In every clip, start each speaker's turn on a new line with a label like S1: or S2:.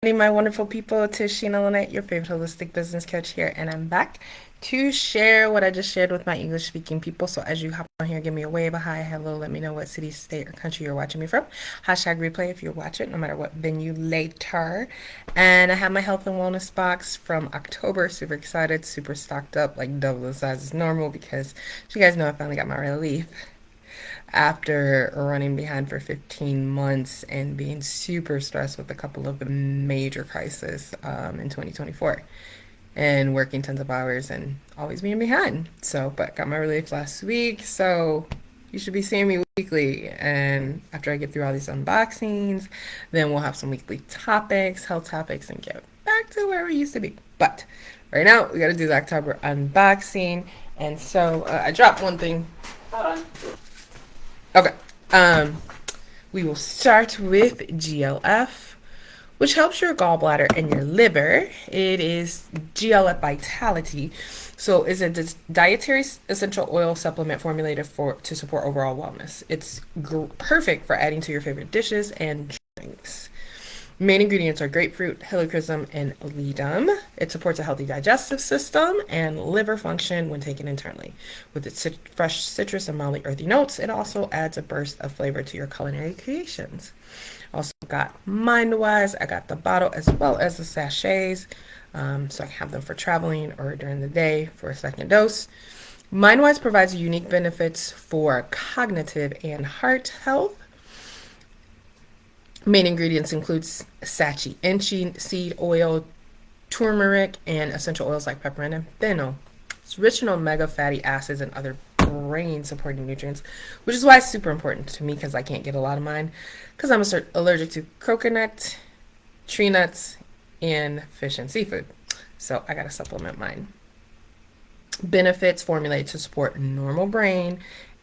S1: Hey, my wonderful people, it is Sheena Lynette, your favorite holistic business coach here, and I'm back to share what I just shared with my English speaking people. So as you hop on here, give me a wave, a hi, hello, let me know what city, state, or country you're watching me from. Hashtag replay if you watch it, no matter what venue later. And I have my health and wellness box from October. Super excited, super stocked up, like double the size as normal because you guys know I finally got my relief after running behind for 15 months and being super stressed with a couple of major crises in 2024 and working tons of hours and always being behind. So, but got my relief last week. So you should be seeing me weekly. And after I get through all these unboxings, then we'll have some weekly topics, health topics, and get back to where we used to be. But right now, we got to do the October unboxing. And so I dropped one thing. Hold on. Okay. We will start with GLF, which helps your gallbladder and your liver. It is GLF Vitality. So it's a dietary essential oil supplement formulated to support overall wellness. It's perfect for adding to your favorite dishes and drinks. Main ingredients are grapefruit, helichrysum, and ledum. It supports a healthy digestive system and liver function when taken internally. With its fresh citrus and mildly earthy notes, it also adds a burst of flavor to your culinary creations. Also got Mindwise. I got the bottle as well as the sachets, so I can have them for traveling or during the day for a second dose. Mindwise provides unique benefits for cognitive and heart health. Main ingredients include Sacha Inchi seed oil, turmeric, and essential oils like peppermint and fennel. It's rich in omega fatty acids and other brain supporting nutrients, which is why it's super important to me because I can't get a lot of mine because I'm allergic to coconut, tree nuts, and fish and seafood. So I got to supplement mine. Benefits formulated to support normal brain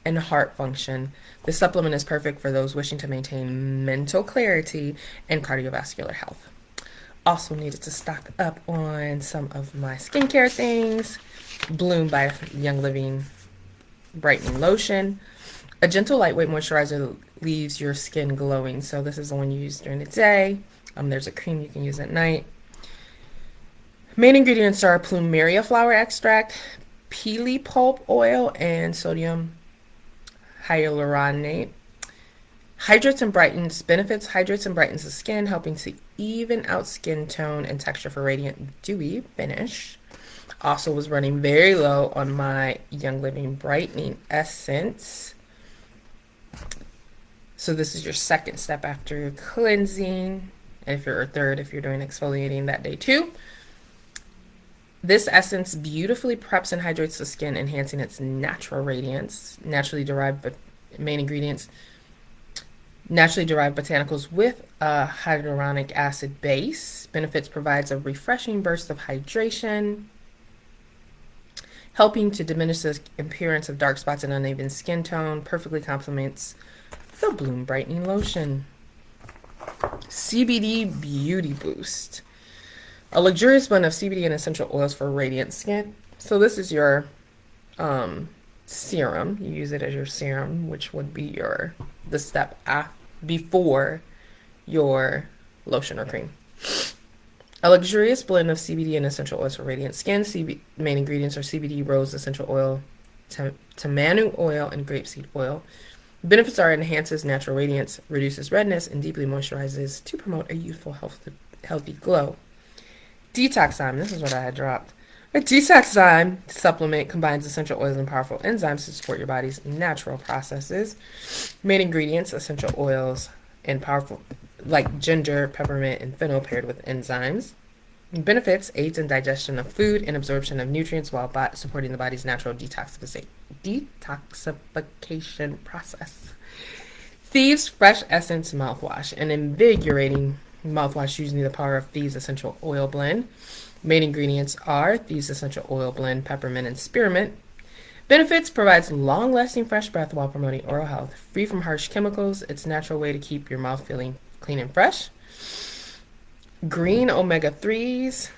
S1: and heart function. This supplement is perfect for those wishing to maintain mental clarity and cardiovascular health. Also needed to stock up on some of my skincare things. Bloom by Young Living Brightening Lotion. A gentle, lightweight moisturizer leaves your skin glowing. So this is the one you use during the day. There's a cream you can use at night. Main ingredients are plumeria flower extract, peely pulp oil, and sodium hyaluronate. Hydrates and brightens the skin, helping to even out skin tone and texture for radiant, dewy finish. Also was running very low on my Young Living Brightening Essence. So this is your second step after your cleansing. And if you're third, if you're doing exfoliating that day too. This essence beautifully preps and hydrates the skin, enhancing its natural radiance. Main ingredients, naturally derived botanicals with a hyaluronic acid base. Benefits provides a refreshing burst of hydration, helping to diminish the appearance of dark spots and uneven skin tone. Perfectly complements the Bloom Brightening Lotion. CBD Beauty Boost. A luxurious blend of CBD and essential oils for radiant skin. So this is your serum. You use it as your serum, which would be the step before your lotion or cream. A luxurious blend of CBD and essential oils for radiant skin. Main ingredients are CBD, rose essential oil, tamanu oil, and grapeseed oil. Benefits are: enhances natural radiance, reduces redness, and deeply moisturizes to promote a youthful, healthy glow. Detoxzyme. This is what I had dropped. A detoxzyme supplement combines essential oils and powerful enzymes to support your body's natural processes. Main ingredients: essential oils and powerful, like ginger, peppermint, and fennel paired with enzymes. Benefits: aids in digestion of food and absorption of nutrients while supporting the body's natural detoxification process. Thieves Fresh Essence Mouthwash, an invigorating mouthwash using the power of Thieves Essential Oil Blend. Main ingredients are Thieves Essential Oil Blend, peppermint, and spearmint. Benefits: provides long-lasting fresh breath while promoting oral health. Free from harsh chemicals, it's a natural way to keep your mouth feeling clean and fresh. Green omega-3s,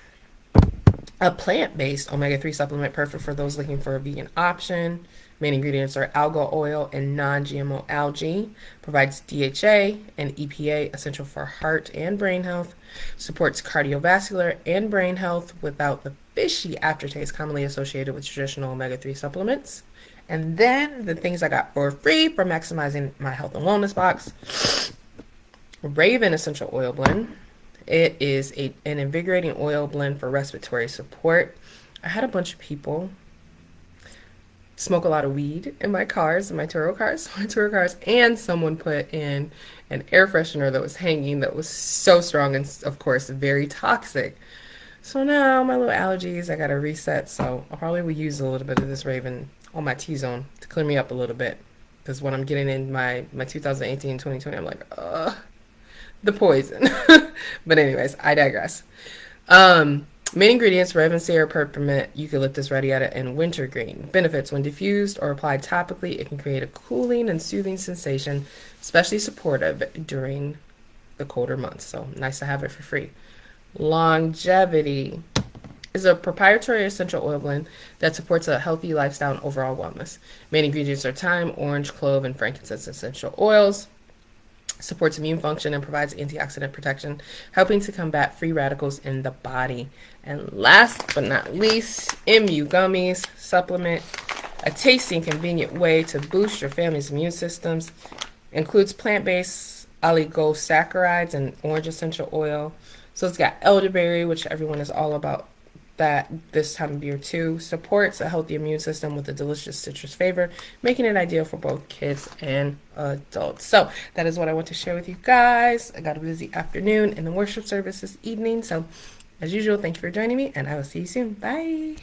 S1: a plant-based omega-3 supplement perfect for those looking for a vegan option. Main ingredients are algal oil and non-GMO algae. Provides DHA and EPA, essential for heart and brain health. Supports cardiovascular and brain health without the fishy aftertaste commonly associated with traditional omega-3 supplements. And then the things I got for free for maximizing my health and wellness box. Raven Essential Oil Blend. It is an invigorating oil blend for respiratory support. I had a bunch of people smoke a lot of weed in my cars, in my Turo cars, and someone put in an air freshener that was hanging that was so strong and, of course, very toxic. So now my little allergies, I got to reset. So I probably will use a little bit of this Raven on my T-zone to clear me up a little bit. Because when I'm getting in my 2018, 2020, I'm like, the poison. But anyways, I digress. Main ingredients: Raven Cedar, peppermint, eucalyptus radiata, and wintergreen. Benefits: when diffused or applied topically, it can create a cooling and soothing sensation, especially supportive during the colder months. So nice to have it for free. Longevity is a proprietary essential oil blend that supports a healthy lifestyle and overall wellness. Main ingredients are thyme, orange, clove, and frankincense essential oils. Supports immune function and provides antioxidant protection, helping to combat free radicals in the body. And last but not least, MU Gummies supplement, a tasty and convenient way to boost your family's immune systems. Includes plant-based oligosaccharides and orange essential oil. So it's got elderberry, which everyone is all about that this time of year too. Supports a healthy immune system with a delicious citrus flavor, making it ideal for both kids and adults. So that is what I want to share with you guys. I got a busy afternoon and the worship service this evening. So as usual, thank you for joining me, and I will see you soon. Bye.